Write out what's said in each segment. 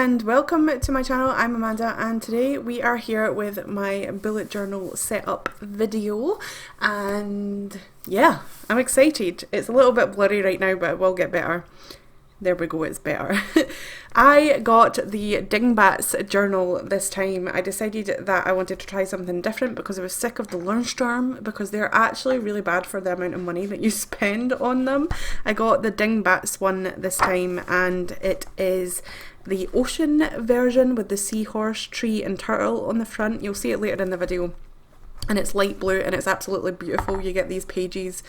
and welcome to my channel. I'm Amanda and today we are here with my bullet journal setup video, and yeah, I'm excited. It's a little bit blurry right now, but it will get better. There we go, it's better. I got the Dingbats journal this time. I decided that I wanted to try something different because I was sick of the ALLJArt because they're actually really bad for the amount of money that you spend on them. I got the Dingbats one this time and it is the ocean version with the seahorse, tree and turtle on the front. You'll see it later in the video. And it's light blue and it's absolutely beautiful. You get these pages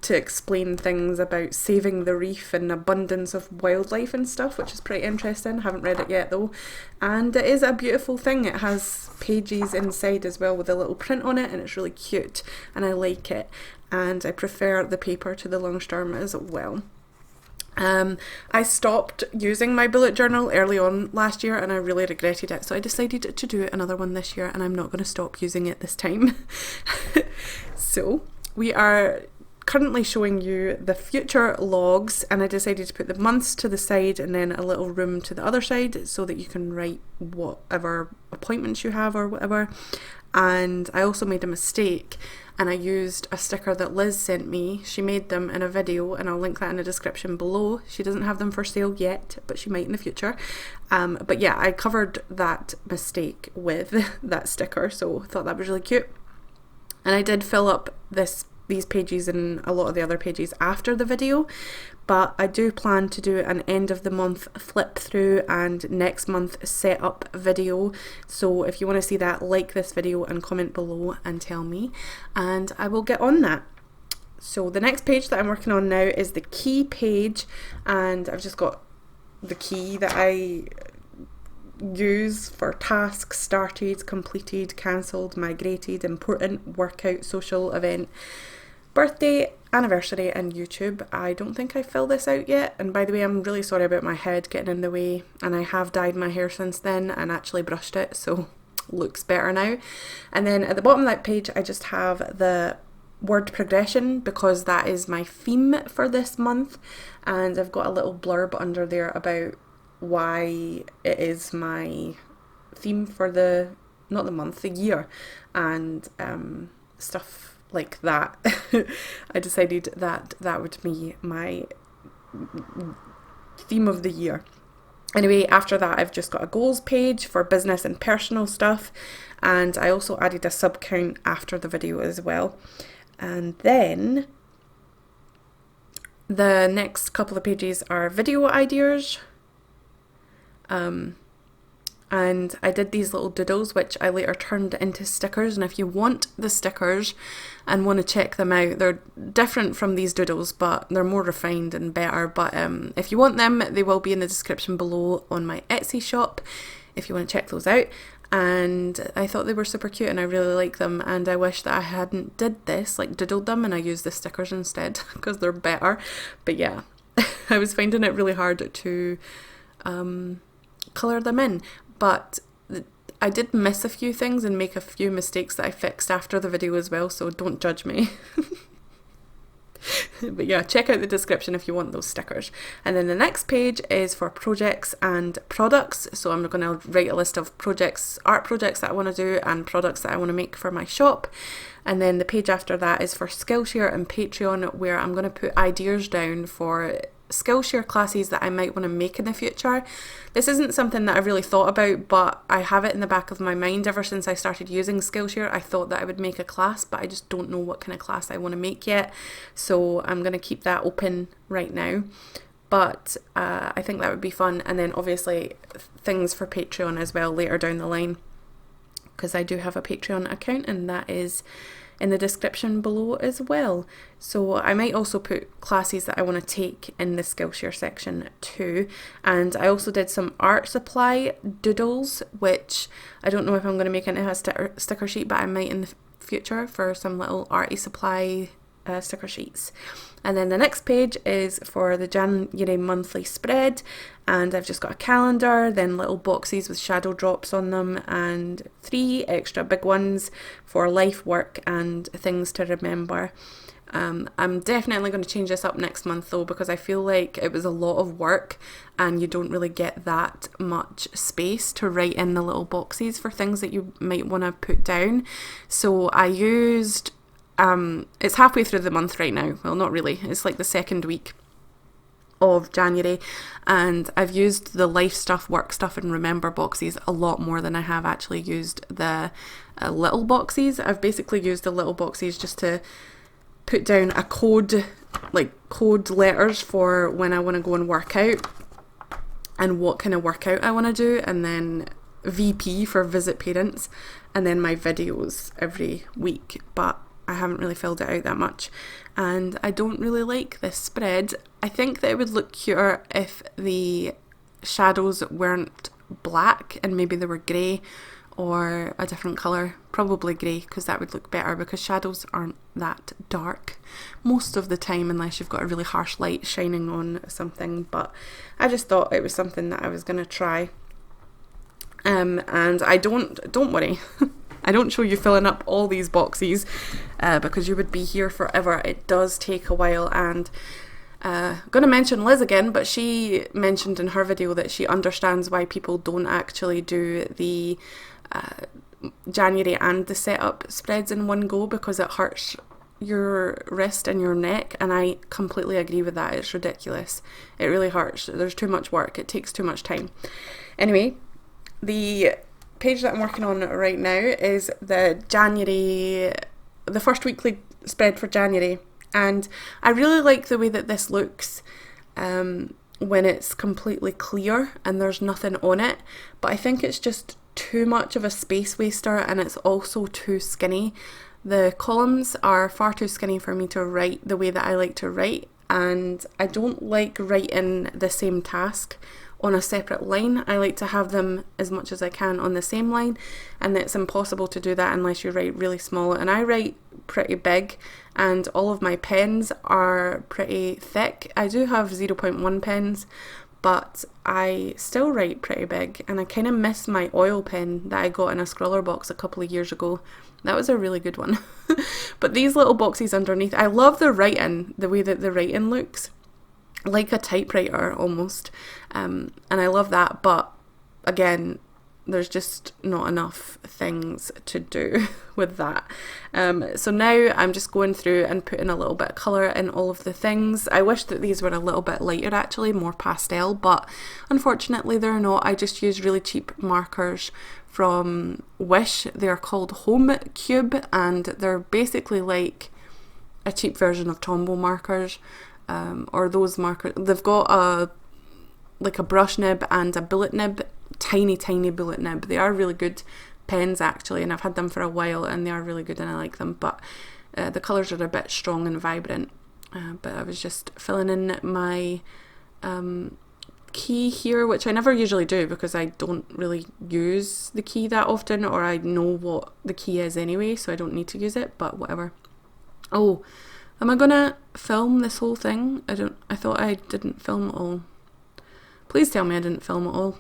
to explain things about saving the reef and abundance of wildlife and stuff, which is pretty interesting. I haven't read it yet though, and it is a beautiful thing. It has pages inside as well with a little print on it, and it's really cute and I like it, and I prefer the paper to the ALLJArt as well. I stopped using my bullet journal early on last year and I really regretted it, so I decided to do another one this year, and I'm not going to stop using it this time. So we are currently showing you the future logs, and I decided to put the months to the side and then a little room to the other side so that you can write whatever appointments you have or whatever. And I also made a mistake and I used a sticker that Liz sent me. She made them in a video and I'll link that in the description below. She doesn't have them for sale yet, but she might in the future. But yeah, I covered that mistake with that sticker, so I thought that was really cute. And I did fill up these pages and a lot of the other pages after the video, but I do plan to do an end of the month flip through and next month setup video, so if you want to see that, like this video and comment below and tell me and I will get on that. So the next page that I'm working on now is the key page, and I've just got the key that I use for tasks: started, completed, cancelled, migrated, important, workout, social, event, birthday, anniversary and YouTube. I don't think I filled this out yet, and by the way, I'm really sorry about my head getting in the way, and I have dyed my hair since then and actually brushed it, so looks better now. And then at the bottom of that page I just have the word progression because that is my theme for this month, and I've got a little blurb under there about why it is my theme for the, not the month, the year, and stuff like that. I decided that that would be my theme of the year. Anyway, after that I've just got a goals page for business and personal stuff, and I also added a sub count after the video as well. And then the next couple of pages are video ideas. And I did these little doodles which I later turned into stickers, and if you want the stickers and want to check them out, they're different from these doodles but they're more refined and better, but if you want them, they will be in the description below on my Etsy shop if you want to check those out. And I thought they were super cute and I really like them, and I wish that I hadn't did this, like doodled them, and I used the stickers instead because they're better. But yeah, I was finding it really hard to colour them in, but I did miss a few things and make a few mistakes that I fixed after the video as well, so don't judge me. But yeah, check out the description if you want those stickers. And then the next page is for projects and products, so I'm going to write a list of projects, art projects that I want to do and products that I want to make for my shop. And then the page after that is for Skillshare and Patreon, where I'm going to put ideas down for Skillshare classes that I might want to make in the future. This isn't something that I really thought about, but I have it in the back of my mind ever since I started using Skillshare. I thought that I would make a class, but I just don't know what kind of class I want to make yet, so I'm going to keep that open right now. But I think that would be fun. And then obviously things for Patreon as well later down the line, because I do have a Patreon account and that is in the description below as well. So I might also put classes that I want to take in the Skillshare section too. And I also did some art supply doodles, which I don't know if I'm going to make into a sticker sheet, but I might in the future for some little arty supply sticker sheets. And then the next page is for the January monthly spread, and I've just got a calendar, then little boxes with shadow drops on them, and 3 extra big ones for life, work and things to remember. I'm definitely going to change this up next month though, because I feel like it was a lot of work and you don't really get that much space to write in the little boxes for things that you might want to put down. So I used, it's halfway through the month right now. Well, not really. It's like the second week of January, and I've used the life stuff, work stuff and remember boxes a lot more than I have actually used the little boxes. I've basically used the little boxes just to put down a code, like code letters for when I want to go and work out and what kind of workout I want to do, and then VP for visit parents, and then my videos every week. But I haven't really filled it out that much, and I don't really like this spread. I think that it would look cuter if the shadows weren't black and maybe they were grey or a different colour, probably grey, because that would look better, because shadows aren't that dark most of the time unless you've got a really harsh light shining on something. But I just thought it was something that I was going to try. And I don't worry, I don't show you filling up all these boxes because you would be here forever. It does take a while, and I'm going to mention Liz again, but she mentioned in her video that she understands why people don't actually do the January and the setup spreads in one go, because it hurts your wrist and your neck, and I completely agree with that. It's ridiculous. It really hurts. There's too much work. It takes too much time. Anyway, the page that I'm working on right now is the first weekly spread for January, and I really like the way that this looks when it's completely clear and there's nothing on it, but I think it's just too much of a space waster, and it's also too skinny. The columns are far too skinny for me to write the way that I like to write, and I don't like writing the same task on a separate line. I like to have them as much as I can on the same line, and it's impossible to do that unless you write really small, and I write pretty big, and all of my pens are pretty thick. I do have 0.1 pens, but I still write pretty big, and I kind of miss my oil pen that I got in a scroller box a couple of years ago. That was a really good one. But these little boxes underneath, I love the writing, the way that the writing looks like a typewriter almost, and I love that, but again, there's just not enough things to do with that. So now I'm just going through and putting a little bit of colour in all of the things. I wish that these were a little bit lighter actually, more pastel, but unfortunately they're not. I just use really cheap markers from Wish. They're called Home Cube, and they're basically like a cheap version of Tombow markers, or those markers. They've got a brush nib and a bullet nib, tiny bullet nib. They are really good pens actually, and I've had them for a while and they are really good and I like them, but the colours are a bit strong and vibrant. But I was just filling in my key here, which I never usually do because I don't really use the key that often, or I know what the key is anyway, so I don't need to use it, but whatever. Oh, am I gonna film this whole thing? I thought I didn't film it all. Please tell me I didn't film it all.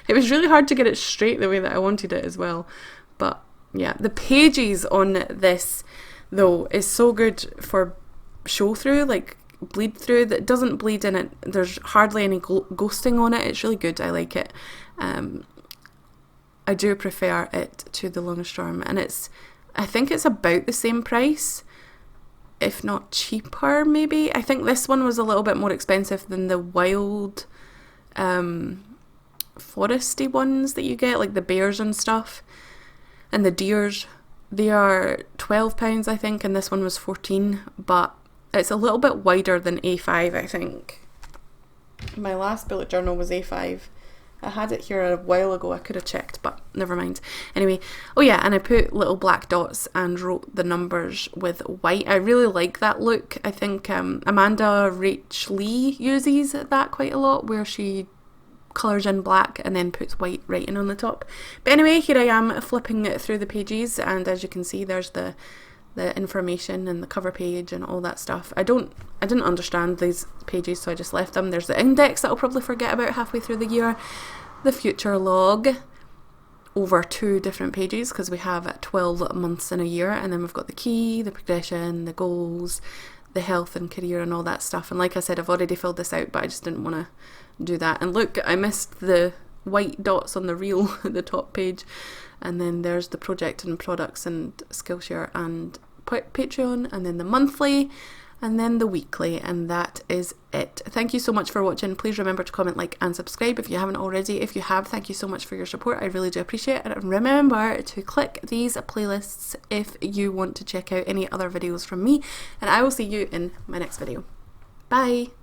It was really hard to get it straight the way that I wanted it as well. But yeah, the pages on this though is so good for show through, like bleed through. That doesn't bleed in it. There's hardly any ghosting on it. It's really good. I like it. I do prefer it to the Longstorm, and I think it's about the same price, if not cheaper maybe. I think this one was a little bit more expensive than the wild foresty ones that you get, like the bears and stuff and the deers. They are £12 I think, and this one was 14, but it's a little bit wider than A5 I think. My last bullet journal was A5. I had it here a while ago, I could have checked, but never mind. Anyway, oh yeah, and I put little black dots and wrote the numbers with white. I really like that look. I think Amanda Rach Lee uses that quite a lot, where she colours in black and then puts white writing on the top. But anyway, here I am flipping through the pages, and as you can see there's the information and the cover page and all that stuff. I didn't understand these pages, so I just left them. There's the index that I'll probably forget about halfway through the year, the future log, over 2 different pages because we have 12 months in a year, and then we've got the key, the progression, the goals, the health and career and all that stuff. And like I said, I've already filled this out, but I just didn't want to do that. And look, I missed the white dots on the reel at the top page. And then there's the project and products and Skillshare and Patreon, and then the monthly, and then the weekly, and that is it. Thank you so much for watching. Please remember to comment, like and subscribe if you haven't already. If you have, thank you so much for your support. I really do appreciate it. And remember to click these playlists if you want to check out any other videos from me, and I will see you in my next video. Bye.